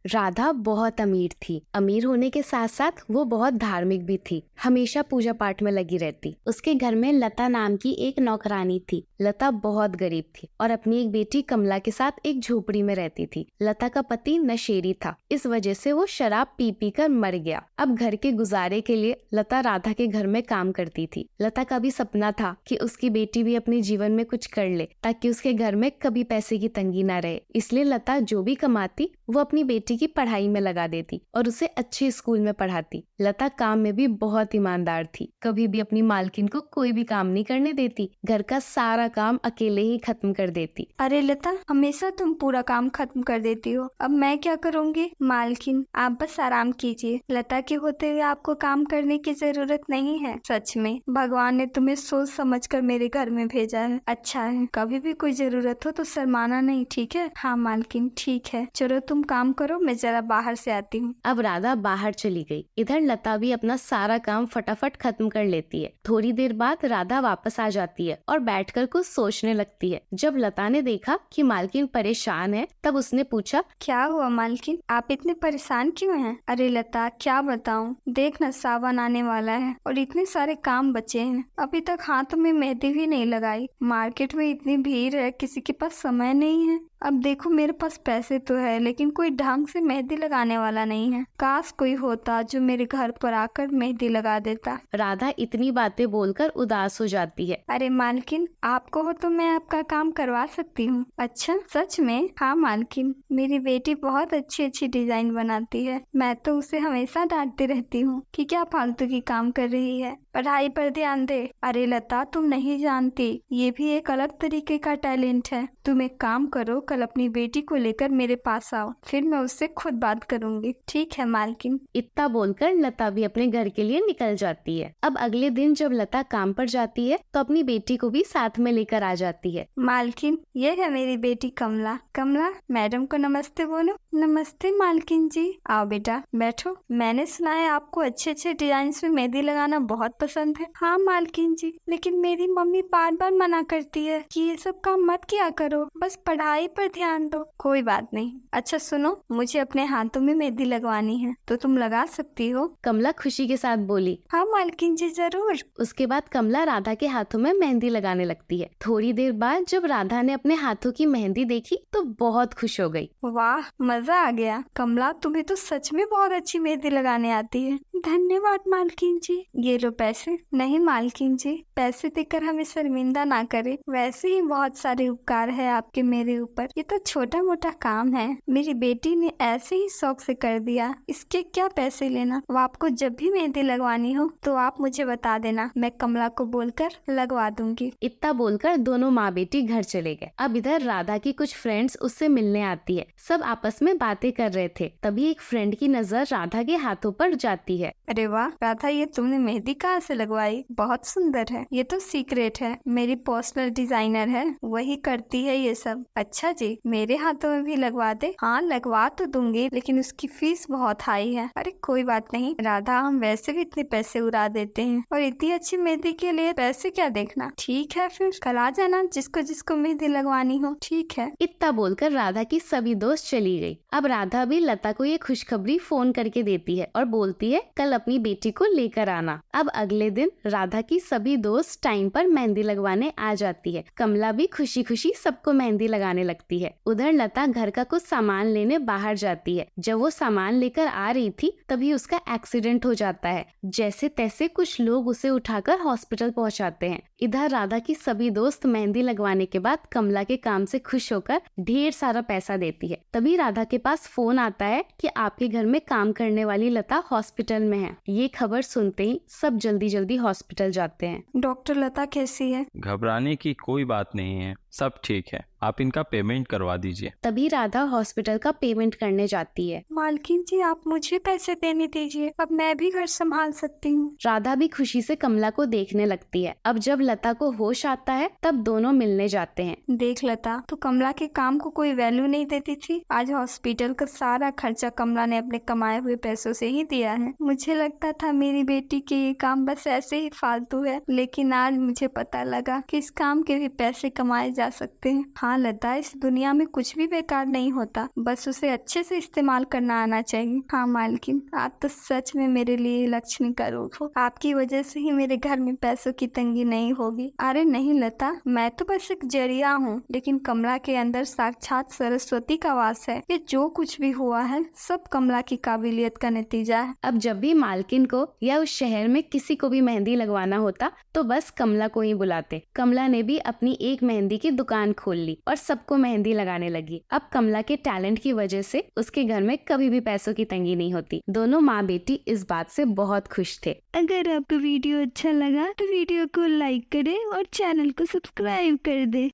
राधा बहुत अमीर थी। अमीर होने के साथ साथ वो बहुत धार्मिक भी थी। हमेशा पूजा पाठ में लगी रहती। उसके घर में लता नाम की एक नौकरानी थी। लता बहुत गरीब थी और अपनी एक बेटी कमला के साथ एक झोपड़ी में रहती थी। लता का पति नशेड़ी था, इस वजह से वो शराब पी पी कर मर गया। अब घर के गुजारे के लिए लता राधा के घर में काम करती थी। लता का भी सपना था कि उसकी बेटी भी अपने जीवन में कुछ कर ले ताकि उसके घर में कभी पैसे की तंगी ना रहे। इसलिए लता जो भी कमाती वो अपनी बेटी की पढ़ाई में लगा देती और उसे अच्छे स्कूल में पढ़ाती। लता काम में भी बहुत ईमानदार थी, कभी भी अपनी मालकिन को कोई भी काम नहीं करने देती। घर का सारा काम अकेले ही खत्म कर देती। अरे लता, हमेशा तुम पूरा काम खत्म कर देती हो, अब मैं क्या करूँगी? मालकिन, आप बस आराम कीजिए। लता के होते हुए आपको काम करने की जरूरत नहीं है। सच में भगवान ने तुम्हें सोच समझ कर मेरे घर में भेजा है। अच्छा है, कभी भी कोई जरूरत हो तो शर्माना नहीं, ठीक है? हाँ मालकिन, ठीक है। चलो तुम काम करो, मैं जरा बाहर से आती हूँ। अब राधा बाहर चली गई। इधर लता भी अपना सारा काम फटाफट खत्म कर लेती है। थोड़ी देर बाद राधा वापस आ जाती है और बैठकर कुछ सोचने लगती है। जब लता ने देखा कि मालकिन परेशान है, तब उसने पूछा, क्या हुआ मालकिन, आप इतने परेशान क्यों हैं? अरे लता, क्या बताऊं, देख ना, सावन आने वाला है और इतने सारे काम बचे हैं। अभी तक हाथों में मेहंदी भी नहीं लगाई। मार्केट में इतनी भीड़ है, किसी के पास समय नहीं है। अब देखो, मेरे पास पैसे तो है लेकिन कोई ढंग से मेहंदी लगाने वाला नहीं है। काश कोई होता जो मेरे घर पर आकर मेहंदी लगा देता। राधा इतनी बातें बोलकर उदास हो जाती है। अरे मालकिन, आपको हो तो मैं आपका काम करवा सकती हूँ। अच्छा, सच में? हाँ मालकिन, मेरी बेटी बहुत अच्छी अच्छी डिजाइन बनाती है। मैं तो उसे हमेशा डांटती रहती हूँ कि क्या फालतू की काम कर रही है, पढ़ाई पर ध्यान दे। अरे लता, तुम नहीं जानती, ये भी एक अलग तरीके का टैलेंट है। तुम एक काम करो, कल अपनी बेटी को लेकर मेरे पास आओ, फिर मैं उससे खुद बात करूंगी। ठीक है मालकिन। इतना बोलकर लता भी अपने घर के लिए निकल जाती है। अब अगले दिन जब लता काम पर जाती है तो अपनी बेटी को भी साथ में लेकर आ जाती है। मालकिन, ये है मेरी बेटी कमला। कमला, मैडम को नमस्ते बोलो। नमस्ते मालकिन जी। आओ बेटा, बैठो। मैंने सुना है आपको अच्छे अच्छे डिजाइन में मेहंदी लगाना बहुत पसंद है। हाँ मालकिन जी, लेकिन मेरी मम्मी बार बार मना करती है कि ये सब काम मत किया करो, बस पढ़ाई पर ध्यान दो। कोई बात नहीं। अच्छा सुनो, मुझे अपने हाथों में मेहंदी लगवानी है, तो तुम लगा सकती हो? कमला खुशी के साथ बोली। हाँ मालकिन जी, जरूर। उसके बाद कमला राधा के हाथों में मेहंदी लगाने लगती है। थोड़ी देर बाद जब राधा ने अपने हाथों की मेहंदी देखी तो बहुत खुश हो गई। वाह, मजा आ गया। कमला, तुम्हें तो सच में बहुत अच्छी मेहंदी लगाने आती है। धन्यवाद मालकिन जी। ये लो पैसे। नहीं मालकिन जी, पैसे देकर हमें शर्मिंदा ना करें, वैसे ही बहुत सारे उपकार है आपके मेरे ऊपर। ये तो छोटा मोटा काम है, मेरी बेटी ने ऐसे ही शौक से कर दिया, इसके क्या पैसे लेना। वो आपको जब भी मेहंदी लगवानी हो तो आप मुझे बता देना, मैं कमला को बोलकर लगवा दूंगी। इतना बोलकर दोनों माँ बेटी घर चले गए। अब इधर राधा की कुछ फ्रेंड्स उससे मिलने आती है। सब आपस में बातें कर रहे थे, तभी एक फ्रेंड की नजर राधा के हाथों पर जाती है। अरे वाह राधा, ये तुमने मेहंदी कहाँ से लगवाई? बहुत सुंदर है। ये तो सीक्रेट है, मेरी पर्सनल डिजाइनर है, वही करती है ये सब। अच्छा जी, मेरे हाथों में भी लगवा दे। हाँ लगवा तो दूंगी, लेकिन उसकी फीस बहुत हाई है। अरे कोई बात नहीं राधा, हम वैसे भी इतने पैसे उड़ा देते हैं, और इतनी अच्छी मेहंदी के लिए पैसे क्या देखना। ठीक है, फिर कल आ जाना, जिसको जिसको मेहंदी लगवानी हो। ठीक है। इतना बोलकर राधा की सभी दोस्त चली गई। अब राधा भी लता को ये खुशखबरी फोन करके देती है और बोलती है कल अपनी बेटी को लेकर आना। अब अगले दिन राधा की सभी दोस्त टाइम पर मेहंदी लगवाने आ जाती है। कमला भी खुशी खुशी सबको मेहंदी लगाने लगती है। उधर लता घर का कुछ सामान लेने बाहर जाती है। जब वो सामान लेकर आ रही थी तभी उसका एक्सीडेंट हो जाता है। जैसे तैसे कुछ लोग उसे उठाकर हॉस्पिटल पहुंचाते हैं। इधर राधा की सभी दोस्त मेहंदी लगवाने के बाद कमला के काम से खुश होकर ढेर सारा पैसा देती है। तभी राधा के पास फोन आता है कि आपके घर में काम करने वाली लता हॉस्पिटल में है। ये खबर सुनते ही सब जल्दी जल्दी हॉस्पिटल जाते हैं। डॉक्टर लता कैसी है? घबराने की कोई बात नहीं है, सब ठीक है, आप इनका पेमेंट करवा दीजिए। तभी राधा हॉस्पिटल का पेमेंट करने जाती है। मालकिन जी, आप मुझे पैसे देने दीजिए, अब मैं भी घर संभाल सकती हूँ। राधा भी खुशी से कमला को देखने लगती है। अब जब लता को होश आता है तब दोनों मिलने जाते हैं। देख लता, तो कमला के काम को कोई वैल्यू नहीं देती थी। आज हॉस्पिटल का सारा खर्चा कमला ने अपने कमाए हुए पैसों से ही दिया है। मुझे लगता था मेरी बेटी के ये काम बस ऐसे ही फालतू है, लेकिन आज मुझे पता लगा कि इस काम के भी पैसे कमाए जा सकते हैं। हाँ लता, इस दुनिया में कुछ भी बेकार नहीं होता, बस उसे अच्छे से इस्तेमाल करना आना चाहिए। हाँ मालकिन, आप तो सच में मेरे लिए लक्ष्मी का रूप हो। आपकी वजह से ही मेरे घर में पैसों की तंगी नहीं होगी। अरे नहीं लता, मैं तो बस एक जरिया हूँ, लेकिन कमला के अंदर साक्षात सरस्वती का वास है। ये जो कुछ भी हुआ है सब कमला की काबिलियत का नतीजा है। अब जब भी मालकिन को या उस शहर में किसी को भी मेहंदी लगवाना होता तो बस कमला को ही बुलाते। कमला ने भी अपनी एक मेहंदी की दुकान खोल ली और सबको मेहंदी लगाने लगी। अब कमला के टैलेंट की वजह से उसके घर में कभी भी पैसों की तंगी नहीं होती। दोनों माँ बेटी इस बात से बहुत खुश थे। अगर आपको वीडियो अच्छा लगा तो वीडियो को लाइक करें और चैनल को सब्सक्राइब कर दें।